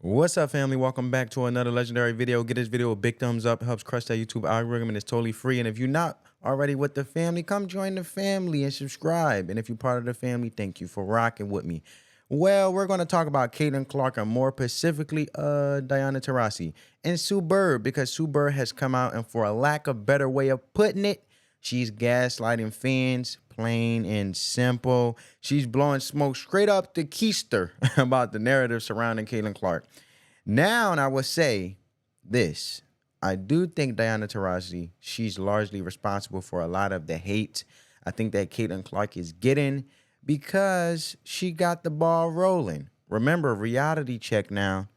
What's up, family? Welcome back to another legendary video. Get this video a big thumbs up. It helps crush that YouTube algorithm and it's totally free. And if you're not already with the family, come join the family and subscribe. And if you're part of the family, thank you for rocking with me. Well, we're going to talk about Caitlin Clark and more specifically Diana Taurasi and Sue Bird, because Sue Bird has come out and, for a lack of better way of putting it, she's gaslighting fans, plain and simple. She's blowing smoke straight up the keister about the narrative surrounding Caitlin Clark. Now, and I will say this, I do think Diana Taurasi, she's largely responsible for a lot of the hate I think that Caitlin Clark is getting, because she got the ball rolling. Remember, reality check now.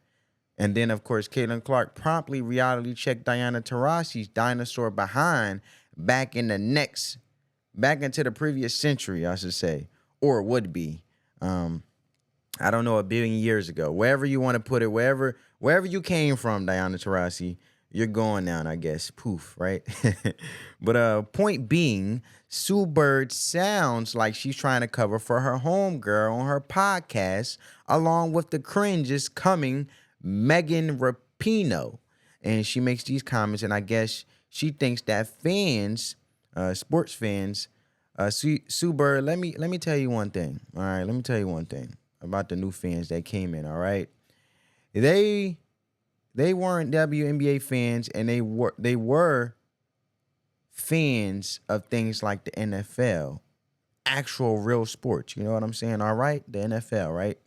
And then, of course, Caitlin Clark promptly reality checked Diana Taurasi's dinosaur behind back into the previous century, I should say, or would be. I don't know, a billion years ago. Wherever you want to put it, wherever you came from, Diana Taurasi, you're going now, I guess. Poof, right? But point being, Sue Bird sounds like she's trying to cover for her homegirl on her podcast, along with the cringes coming Megan Rapinoe. And she makes these comments, and I guess she thinks that fans, sports fans, Sue Bird, let me tell you one thing. All right, let me tell you one thing about the new fans that came in. All right, they weren't WNBA fans, and they were fans of things like the NFL, actual real sports. You know what I'm saying? All right, the NFL, right?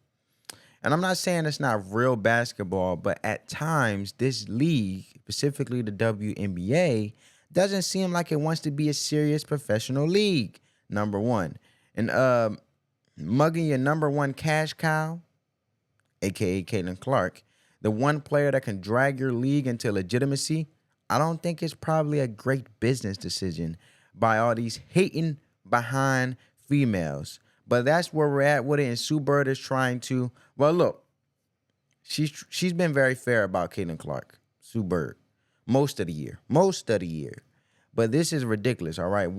And I'm not saying it's not real basketball, but at times this league, specifically the WNBA, doesn't seem like it wants to be a serious professional league. Number one, and mugging your number one cash cow, aka Caitlin Clark, the one player that can drag your league into legitimacy, I don't think it's probably a great business decision by all these hating behind females. But that's where we're at with it, and Sue Bird is trying to. Well, look, she's been very fair about Caitlin Clark, Sue Bird, most of the year. But this is ridiculous. All right,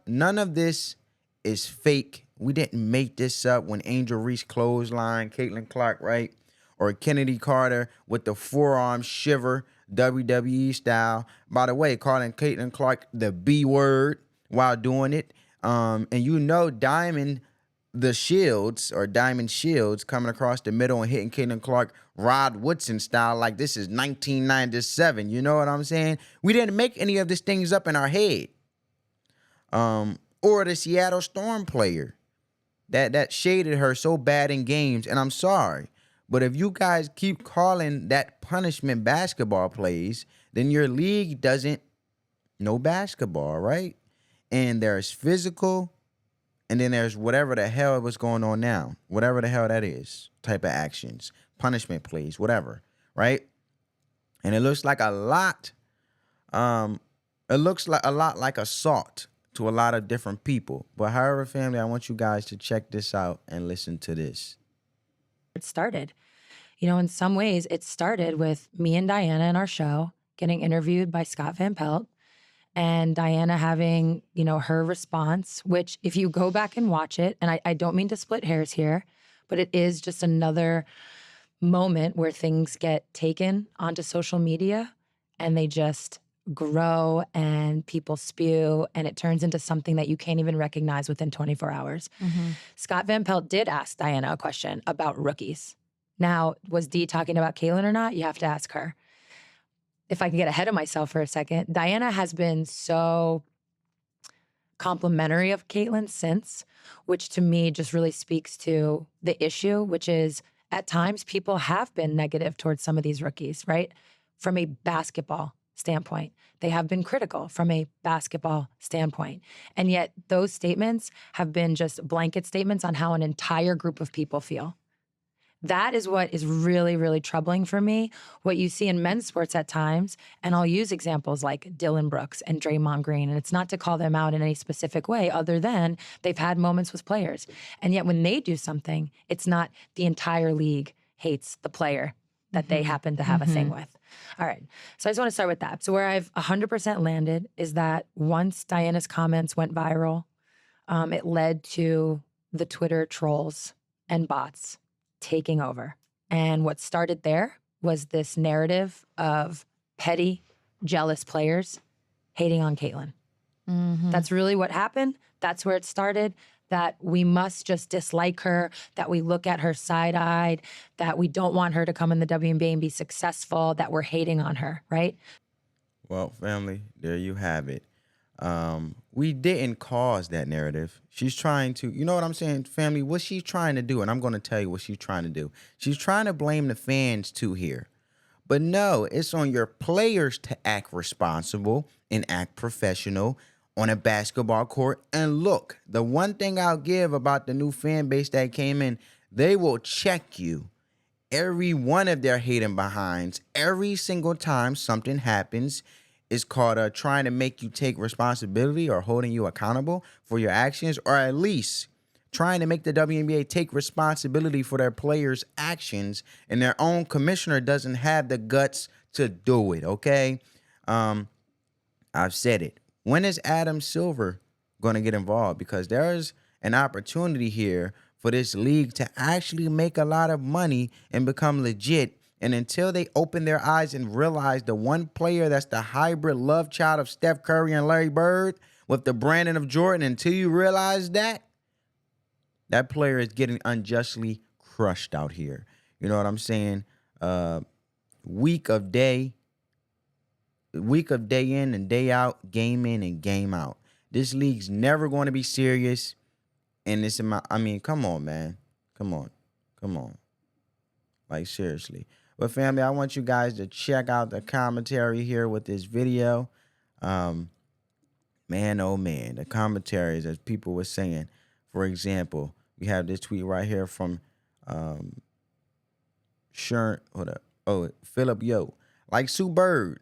none of this is fake. We didn't make this up when Angel Reese clothesline Caitlin Clark, right? Or Kennedy Carter with the forearm shiver, WWE style. By the way, calling Caitlin Clark the B word while doing it. And you know, diamond shields coming across the middle and hitting Caitlin Clark Rod Woodson style like this is 1997. You know what I'm saying? We didn't make any of these things up in our head. Or the Seattle Storm player that shaded her so bad in games, and I'm sorry, but if you guys keep calling that punishment basketball plays, then your league doesn't know basketball, right? And there's physical, and then there's whatever the hell was going on now, whatever the hell that is, type of actions, punishment plays, whatever, right? And it looks like a lot. It looks like a lot like assault to a lot of different people. But however, family, I want you guys to check this out and listen to this. It started. You know, in some ways, it started with me and Diana in our show getting interviewed by Scott Van Pelt, and Diana having, you know, her response, which if you go back and watch it, and I don't mean to split hairs here, but it is just another moment where things get taken onto social media and they just grow and people spew, and it turns into something that you can't even recognize within 24 hours. Scott Van Pelt did ask Diana a question about rookies. Now, was Dee talking about Caitlin or not? You have to ask her. If I can get ahead of myself for a second, Diana has been so complimentary of Caitlin since, which to me just really speaks to the issue, which is at times people have been negative towards some of these rookies, right? From a basketball standpoint. They have been critical from a basketball standpoint. And yet those statements have been just blanket statements on how an entire group of people feel. That is what is really, really troubling for me. What you see in men's sports at times, and I'll use examples like Dylan Brooks and Draymond Green, and it's not to call them out in any specific way other than they've had moments with players. And yet when they do something, it's not the entire league hates the player that they happen to have a thing with. All right. So I just want to start with that. So where I've 100% landed is that once Diana's comments went viral, it led to the Twitter trolls and bots taking over. And what started there was this narrative of petty, jealous players hating on Caitlyn. That's really what happened. That's where it started. That we must just dislike her, that we look at her side-eyed, that we don't want her to come in the WNBA and be successful, that we're hating on her, right? Well, family, there you have it. We didn't cause that narrative. She's trying to, you know what I'm saying, family, what she's trying to do, and I'm going to tell you what she's trying to do. She's trying to blame the fans too here. But no, it's on your players to act responsible and act professional on a basketball court. And look, the one thing I'll give about the new fan base that came in, they will check you. Every one of their hating behinds, every single time something happens, is called trying to make you take responsibility or holding you accountable for your actions, or at least trying to make the WNBA take responsibility for their players' actions, and their own commissioner doesn't have the guts to do it, okay? I've said it. When is Adam Silver going to get involved? Because there's an opportunity here for this league to actually make a lot of money and become legit. And until they open their eyes and realize the one player that's the hybrid love child of Steph Curry and Larry Bird with the Brandon of Jordan, until you realize that, that player is getting unjustly crushed out here. You know what I'm saying? Week of day in and day out, game in and game out. This league's never going to be serious. And it's come on, man. Come on. Like, seriously. But family, I want you guys to check out the commentary here with this video. Man, oh man, the commentaries, as people were saying. For example, we have this tweet right here from Philip Yo. Like Sue Bird,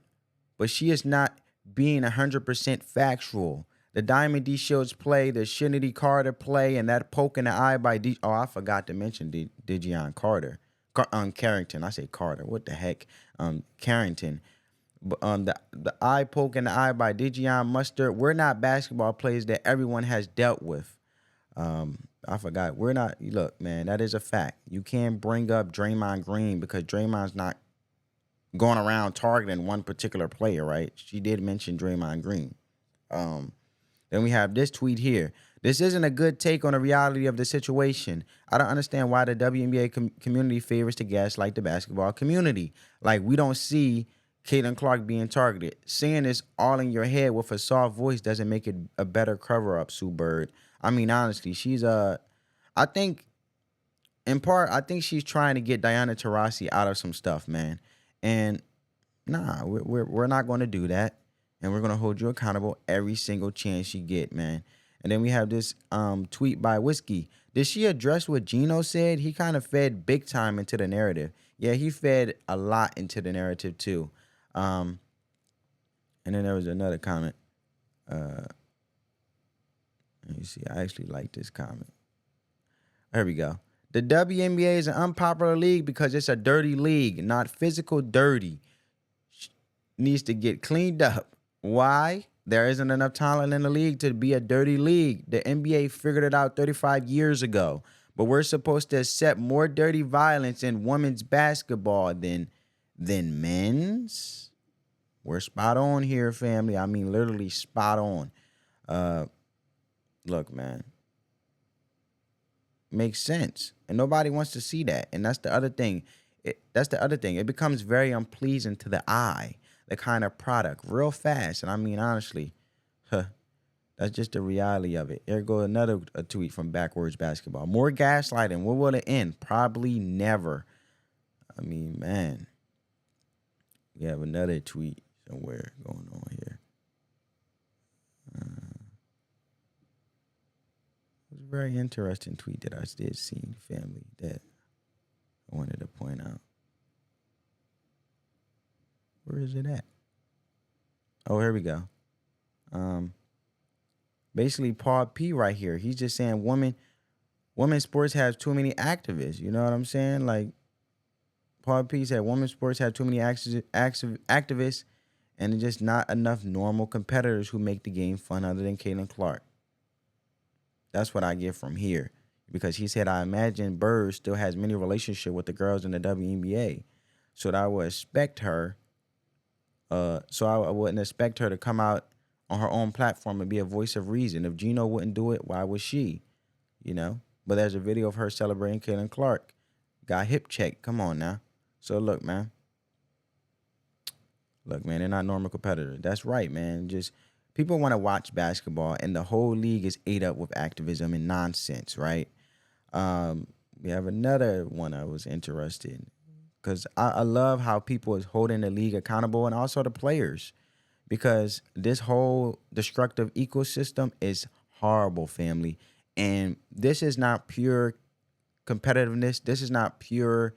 but she is not being 100% factual. The Diamond D Shields play, the Shinity Carter play, and that poke in the eye by I forgot to mention Dijon Carter. Carrington. I say Carter. What the heck? Carrington. The eye poke in the eye by Dijon Mustard. We're not basketball players that everyone has dealt with. I forgot. We're not. Look, man, that is a fact. You can't bring up Draymond Green because Draymond's not going around targeting one particular player, right? She did mention Draymond Green. Then we have this tweet here. This isn't a good take on the reality of the situation. I don't understand why the WNBA community favors to gaslight the basketball community. Like, we don't see Caitlin Clark being targeted. Saying this all in your head with a soft voice doesn't make it a better cover-up, Sue Bird. I mean, honestly, she's I think, in part, I think she's trying to get Diana Taurasi out of some stuff, man. And nah, we're not going to do that. And we're going to hold you accountable every single chance you get, man. And then we have this tweet by Whiskey. Did she address what Gino said? He kind of fed big time into the narrative. Yeah, he fed a lot into the narrative too. And then there was another comment. Let me see. I actually like this comment. Here we go. The WNBA is an unpopular league because it's a dirty league, not physical dirty. Needs to get cleaned up. Why? There isn't enough talent in the league to be a dirty league. The NBA figured it out 35 years ago. But we're supposed to accept more dirty violence in women's basketball than men's. We're spot on here, family. I mean, literally spot on. Look, man. Makes sense. And nobody wants to see that. And that's the other thing. It becomes very unpleasing to the eye, the kind of product, real fast. And I mean, honestly, that's just the reality of it. Here goes another tweet from Backwards Basketball. More gaslighting. When will it end? Probably never. I mean, man. We have another tweet somewhere going on here. It was a very interesting tweet that I did see, family, that I wanted to point out. Where is it at? Oh, here we go. Basically, Paul P right here. He's just saying women's sports have too many activists. You know what I'm saying? Like, Paul P said women's sports have too many activists, and there's just not enough normal competitors who make the game fun other than Caitlin Clark. That's what I get from here. Because he said, I imagine Bird still has many relationships with the girls in the WNBA. So that I would expect her, I wouldn't expect her to come out on her own platform and be a voice of reason. If Gino wouldn't do it, why would she? You know? But there's a video of her celebrating Caitlin Clark. Got hip checked. Come on now. So look, man. Look, man, they're not normal competitors. That's right, man. Just people want to watch basketball, and the whole league is ate up with activism and nonsense, right? We have another one I was interested in because I love how people is holding the league accountable and also the players because this whole destructive ecosystem is horrible, family. And this is not pure competitiveness. This is not pure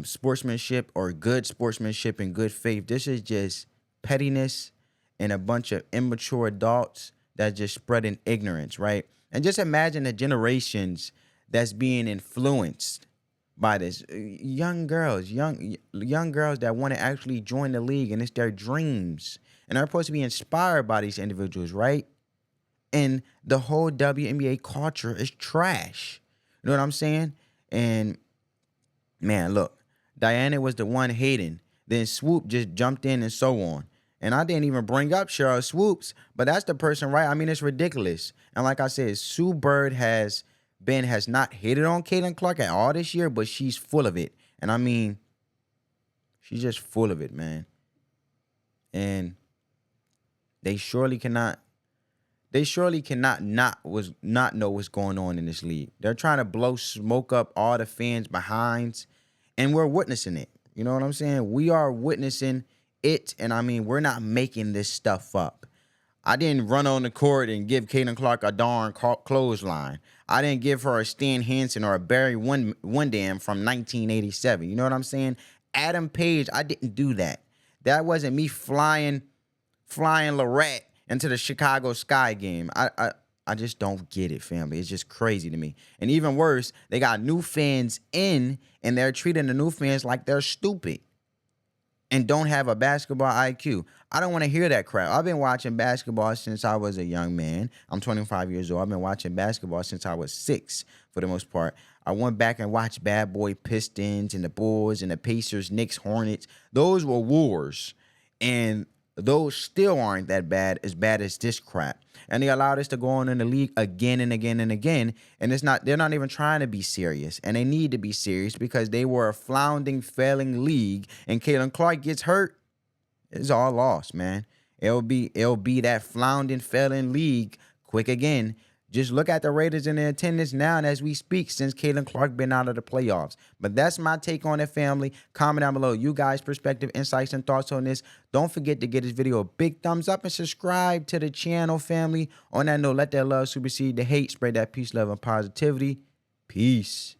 sportsmanship or good sportsmanship and good faith. This is just pettiness and a bunch of immature adults that just spreading ignorance, right? And just imagine the generations that's being influenced by this. Young girls, young girls that want to actually join the league, and it's their dreams, and they're supposed to be inspired by these individuals, right? And the whole WNBA culture is trash. You know what I'm saying? And man, look, Diana was the one hating. Then Swoop just jumped in and so on. And I didn't even bring up Cheryl Swoops, but that's the person, right? I mean, it's ridiculous. And like I said, Sue Bird has not hated on Caitlin Clark at all this year, but she's full of it. And I mean, she's just full of it, man. And they surely cannot not know what's going on in this league. They're trying to blow smoke up all the fans' behinds, and we're witnessing it. You know what I'm saying? We are witnessing it, and I mean, we're not making this stuff up. I didn't run on the court and give Caitlin Clark a darn clothesline. I didn't give her a Stan Hansen or a Barry Windham from 1987. You know what I'm saying? Adam Page, I didn't do that. That wasn't me flying Lorette into the Chicago Sky game. I just don't get it, family. It's just crazy to me. And even worse, they got new fans in, and they're treating the new fans like they're stupid and don't have a basketball IQ. I don't want to hear that crap. I've been watching basketball since I was a young man. I'm 25 years old. I've been watching basketball since I was 6 for the most part. I went back and watched Bad Boy Pistons and the Bulls and the Pacers, Knicks, Hornets. Those were wars. And those still aren't that bad as this crap. And they allowed us to go on in the league again and again and again. And they're not even trying to be serious. And they need to be serious because they were a floundering, failing league. And Caitlin Clark gets hurt, it's all lost, man. It'll be that floundering, failing league quick again. Just look at the Raiders and their attendance now and as we speak since Caitlin Clark been out of the playoffs. But that's my take on it, family. Comment down below you guys' perspective, insights, and thoughts on this. Don't forget to give this video a big thumbs up and subscribe to the channel, family. On that note, let that love supersede the hate. Spread that peace, love, and positivity. Peace.